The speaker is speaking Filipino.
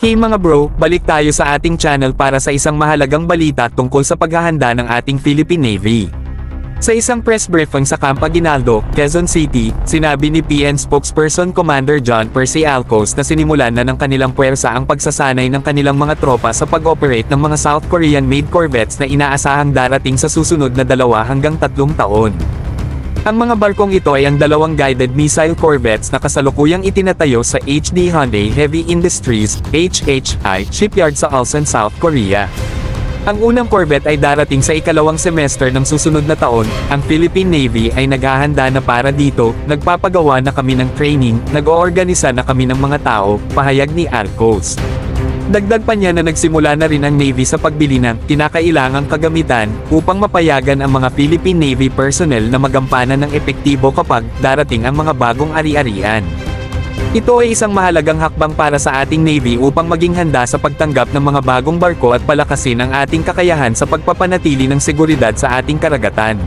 Hey mga bro, balik tayo sa ating channel para sa isang mahalagang balita tungkol sa paghahanda ng ating Philippine Navy. Sa isang press briefing sa Camp Aguinaldo, Quezon City, sinabi ni PN spokesperson Commander John Percy Alcos na sinimulan na ng kanilang puwersa ang pagsasanay ng kanilang mga tropa sa pag-operate ng mga South Korean-made corvettes na inaasahang darating sa susunod na 2 hanggang 3 taon. Ang mga barkong ito ay ang 2 guided missile corvettes na kasalukuyang itinatayo sa HD Hyundai Heavy Industries, HHI, shipyard sa Ulsan, South Korea. Ang unang corvette ay darating sa ikalawang semester ng susunod na taon. Ang Philippine Navy ay naghahanda na para dito, nagpapagawa na kami ng training, nag-oorganisa na kami ng mga tao, pahayag ni Alcos. Dagdag pa niya na nagsimula na rin ang Navy sa pagbili ng kinakailangang kagamitan upang mapayagan ang mga Philippine Navy personnel na magampanan ng epektibo kapag darating ang mga bagong ari-arian. Ito ay isang mahalagang hakbang para sa ating Navy upang maging handa sa pagtanggap ng mga bagong barko at palakasin ang ating kakayahan sa pagpapanatili ng seguridad sa ating karagatan.